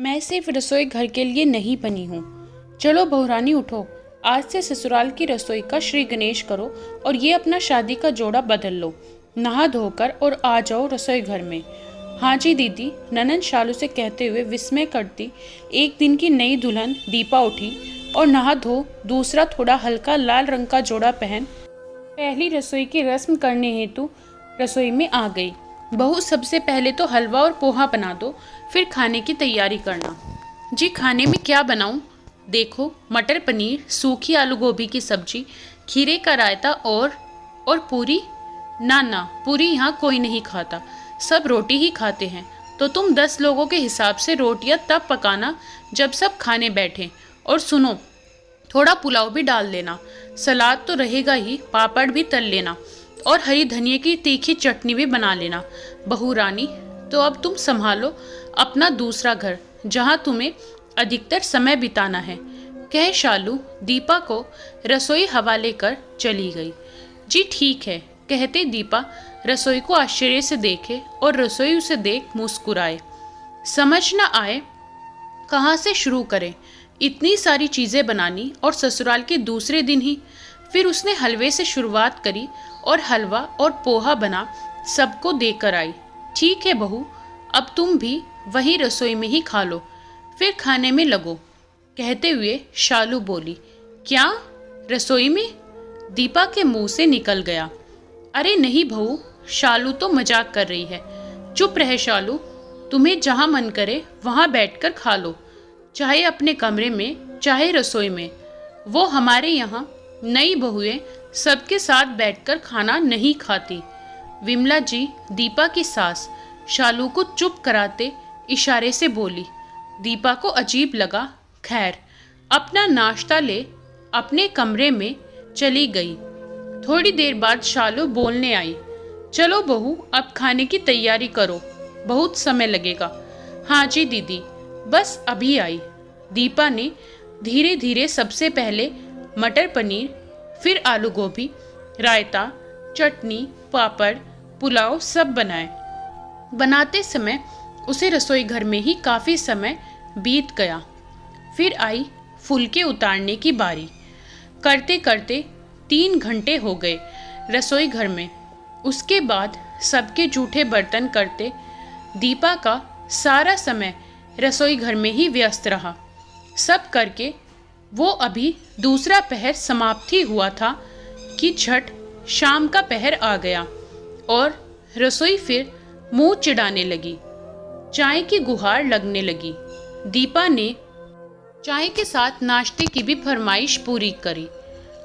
मैं सिर्फ रसोई घर के लिए नहीं बनी हूँ। चलो बहुरानी उठो, आज से ससुराल की रसोई का श्री गणेश करो और ये अपना शादी का जोड़ा बदल लो। नहा धोकर और आ जाओ रसोई घर में। हाँ जी दीदी, ननंद शालू से कहते हुए विस्मय करती एक दिन की नई दुल्हन दीपा उठी और नहा धो दूसरा थोड़ा हल्का लाल रंग का जोड़ा पहन पहली रसोई की रस्म करने हेतु रसोई में आ गई। बहू, सबसे पहले तो हलवा और पोहा बना दो, फिर खाने की तैयारी करना। जी, खाने में क्या बनाऊं? देखो, मटर पनीर, सूखी आलू गोभी की सब्जी, खीरे का रायता और पूरी। ना, पूरी यहाँ कोई नहीं खाता, सब रोटी ही खाते हैं। तो तुम 10 लोगों के हिसाब से रोटियां तब पकाना जब सब खाने बैठे। और सुनो, थोड़ा पुलाव भी डाल लेना, सलाद तो रहेगा ही, पापड़ भी तल लेना और हरी धनिया की तीखी चटनी भी बना लेना। बहू रानी, तो अब तुम संभालो अपना दूसरा घर, जहाँ तुम्हें अधिकतर समय बिताना है, कह शालू दीपा को रसोई हवाले कर चली गई। जी ठीक है, कहते दीपा रसोई को आश्चर्य से देखे और रसोई उसे देख मुस्कुराए। समझ न आए कहाँ से शुरू करें, इतनी सारी चीज़ें बनानी और ससुराल के दूसरे दिन ही। फिर उसने हलवे से शुरुआत करी और हलवा और पोहा बना सबको देकर आई। ठीक है बहू, अब तुम भी वही रसोई में ही खा लो, फिर खाने में लगो, कहते हुए शालू बोली। क्या, रसोई में? दीपा के मुंह से निकल गया। अरे नहीं बहू, शालू तो मजाक कर रही है। चुप रहे शालू, तुम्हें जहाँ मन करे वहाँ बैठकर खा लो, चाहे अपने कमरे में चाहे रसोई में। वो हमारे यहाँ नई बहुएं सबके साथ बैठकर खाना नहीं खाती। विमला जी, दीपा की सास, शालू को चुप कराते इशारे से बोली। दीपा को अजीब लगा। खैर, अपना नाश्ता ले अपने कमरे में चली गई। थोड़ी देर बाद शालू बोलने आई। चलो बहू, अब खाने की तैयारी करो, बहुत समय लगेगा। हाँ जी दीदी, बस अभी आई। दीपा ने धीरे धीरे सबसे पहले मटर पनीर, फिर आलू गोभी, रायता, चटनी, पापड़, पुलाव सब बनाए। बनाते समय उसे रसोई घर में ही काफ़ी समय बीत गया। फिर आई फुलके उतारने की बारी। करते करते 3 घंटे हो गए रसोई घर में। उसके बाद सबके जूठे बर्तन करते दीपा का सारा समय रसोई घर में ही व्यस्त रहा। सब करके वो अभी दूसरा पहर समाप्त ही हुआ था कि झट शाम का पहर आ गया और रसोई फिर मुंह चिढ़ाने लगी। चाय की गुहार लगने लगी। दीपा ने चाय के साथ नाश्ते की भी फरमाइश पूरी करी।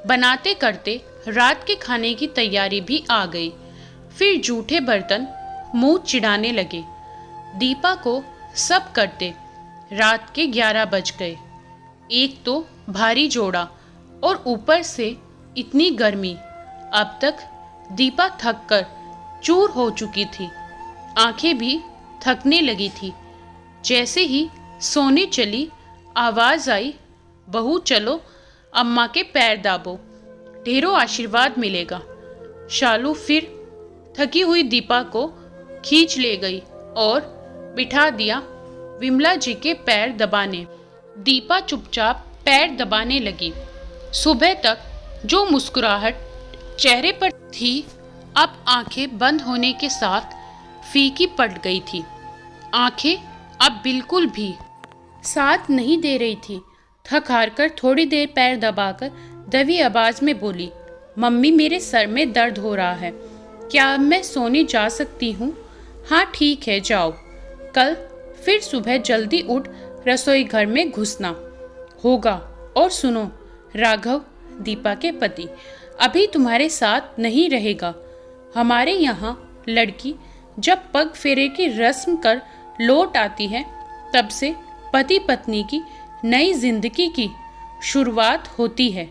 बनाते करते रात के खाने की तैयारी भी आ गई। फिर जूठे बर्तन मुंह चिढ़ाने लगे। दीपा को सब करते रात के 11 बज गए। एक तो भारी जोड़ा और ऊपर से इतनी गर्मी। अब तक दीपा थक कर चूर हो चुकी थी, आंखें भी थकने लगी थी। जैसे ही सोने चली, आवाज़ आई, बहू चलो, अम्मा के पैर दाबो, ढेरों आशीर्वाद मिलेगा। शालू फिर थकी हुई दीपा को खींच ले गई और बिठा दिया विमला जी के पैर दबाने। दीपा चुपचाप पैर दबाने लगी। सुबह तक जो मुस्कुराहट चेहरे पर थी, अब आंखें बंद होने के साथ फीकी पड़ गई थी। आंखें अब बिल्कुल भी साथ नहीं दे रही थी। थक हार कर थोड़ी देर पैर दबाकर दबी आवाज में बोली, मम्मी मेरे सर में दर्द हो रहा है, क्या अब मैं सोने जा सकती हूँ? हाँ ठीक है, जाओ। कल फिर सुबह जल्दी उठ रसोई घर में घुसना होगा। और सुनो राघव, दीपा के पति, अभी तुम्हारे साथ नहीं रहेगा। हमारे यहाँ लड़की जब पग फेरे की रस्म कर लौट आती है, तब से पति पत्नी की नई जिंदगी की शुरुआत होती है।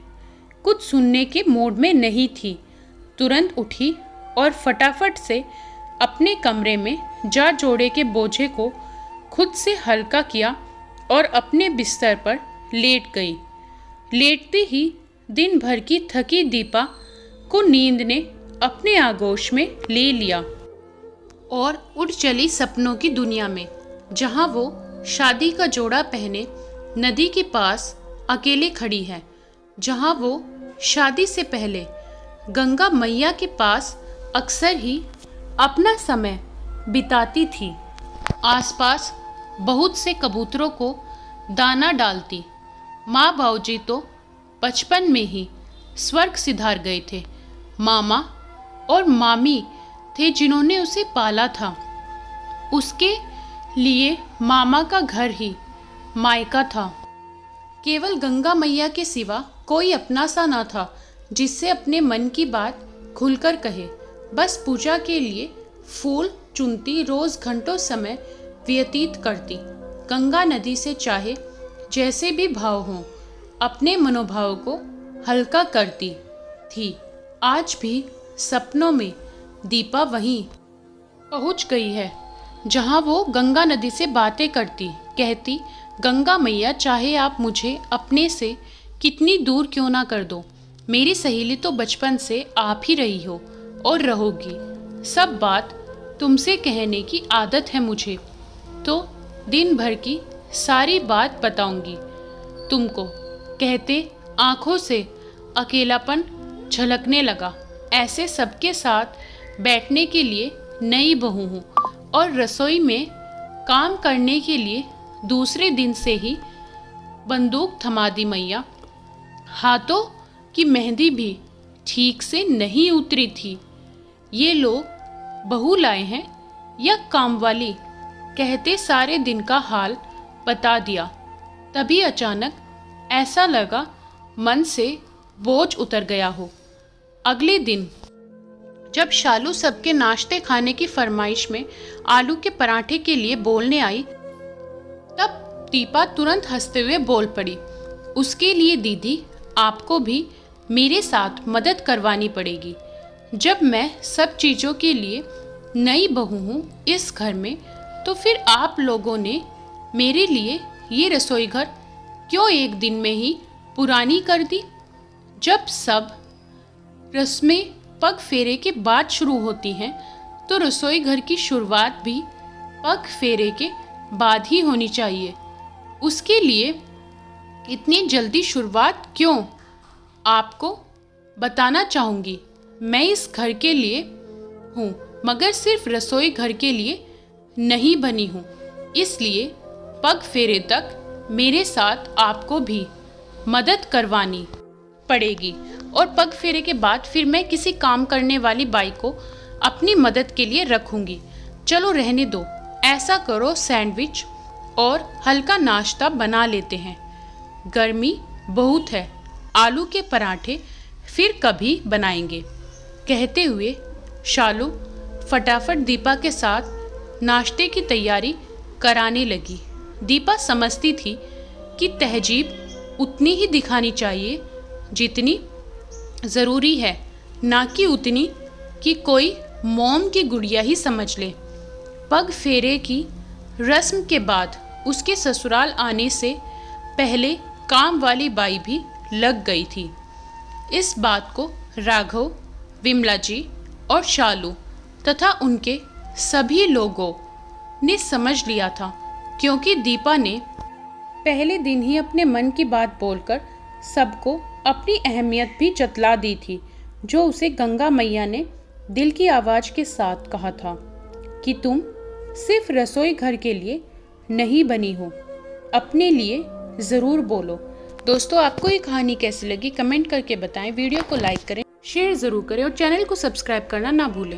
कुछ सुनने के मूड में नहीं थी। तुरंत उठी और फटाफट से अपने कमरे में जा जोड़े के बोझे को खुद से हल्का किया और अपने बिस्तर पर लेट गई। लेटते ही दिन भर की थकी दीपा को नींद ने अपने आगोश में ले लिया और उड़ चली सपनों की दुनिया में, जहां वो शादी का जोड़ा पहने नदी के पास अकेले खड़ी है, जहाँ वो शादी से पहले गंगा मैया के पास अक्सर ही अपना समय बिताती थी। आसपास बहुत से कबूतरों को दाना डालती। माँ बाबूजी तो बचपन में ही स्वर्ग सिधार गए थे। मामा और मामी थे जिन्होंने उसे पाला था। उसके लिए मामा का घर ही मायका था। केवल गंगा मैया के सिवा कोई अपना सा ना था जिससे अपने मन की बात खुलकर कहे। बस पूजा के लिए फूल चुनती, रोज घंटों समय व्यतीत करती। गंगा नदी से चाहे जैसे भी भाव हों, अपने मनोभाव को हल्का करती थी। आज भी सपनों में दीपा वहीं पहुंच गई है जहां वो गंगा नदी से बातें करती, कहती, गंगा मैया चाहे आप मुझे अपने से कितनी दूर क्यों ना कर दो, मेरी सहेली तो बचपन से आप ही रही हो और रहोगी। सब बात तुमसे कहने की आदत है मुझे, तो दिन भर की सारी बात बताऊंगी तुमको। कहते आंखों से अकेलापन झलकने लगा। ऐसे सबके साथ बैठने के लिए नई बहू हूँ और रसोई में काम करने के लिए दूसरे दिन से ही बंदूक थमा दी मैया। हाथों की मेहंदी भी ठीक से नहीं उतरी थी। ये लोग बहू लाए हैं या काम वाली, कहते सारे दिन का हाल बता दिया। तभी अचानक ऐसा लगा मन से बोझ उतर गया हो। अगले दिन जब शालू सबके नाश्ते खाने की फरमाइश में आलू के पराठे के लिए बोलने आई, तब दीपा तुरंत हंसते हुए बोल पड़ी, उसके लिए दीदी आपको भी मेरे साथ मदद करवानी पड़ेगी। जब मैं सब चीज़ों के लिए नई बहू हूँ इस घर में, तो फिर आप लोगों ने मेरे लिए ये रसोई घर क्यों एक दिन में ही पुरानी कर दी? जब सब रस्में पग फेरे के बाद शुरू होती हैं, तो रसोई घर की शुरुआत भी पग फेरे के बाद ही होनी चाहिए। उसके लिए इतनी जल्दी शुरुआत क्यों? आपको बताना चाहूँगी, मैं इस घर के लिए हूँ, मगर सिर्फ रसोई घर के लिए नहीं बनी हूँ। इसलिए पग फेरे तक मेरे साथ आपको भी मदद करवानी पड़ेगी और पग फेरे के बाद फिर मैं किसी काम करने वाली बाई को अपनी मदद के लिए रखूँगी। चलो रहने दो, ऐसा करो सैंडविच और हल्का नाश्ता बना लेते हैं। गर्मी बहुत है, आलू के पराठे फिर कभी बनाएंगे। कहते हुए शालू फटाफट दीपा के साथ नाश्ते की तैयारी कराने लगी। दीपा समझती थी कि तहजीब उतनी ही दिखानी चाहिए जितनी ज़रूरी है, ना कि उतनी कि कोई मोम की गुड़िया ही समझ ले। पग फेरे की रस्म के बाद उसके ससुराल आने से पहले काम वाली बाई भी लग गई थी। इस बात को राघव, विमला जी और शालू तथा उनके सभी लोगों ने समझ लिया था, क्योंकि दीपा ने पहले दिन ही अपने मन की बात बोलकर सबको अपनी अहमियत भी जतला दी थी, जो उसे गंगा मैया ने दिल की आवाज़ के साथ कहा था कि तुम सिर्फ रसोई घर के लिए नहीं बनी हो, अपने लिए ज़रूर बोलो। दोस्तों, आपको ये कहानी कैसी लगी कमेंट करके बताएं। वीडियो को लाइक करें, शेयर ज़रूर करें और चैनल को सब्सक्राइब करना ना भूलें।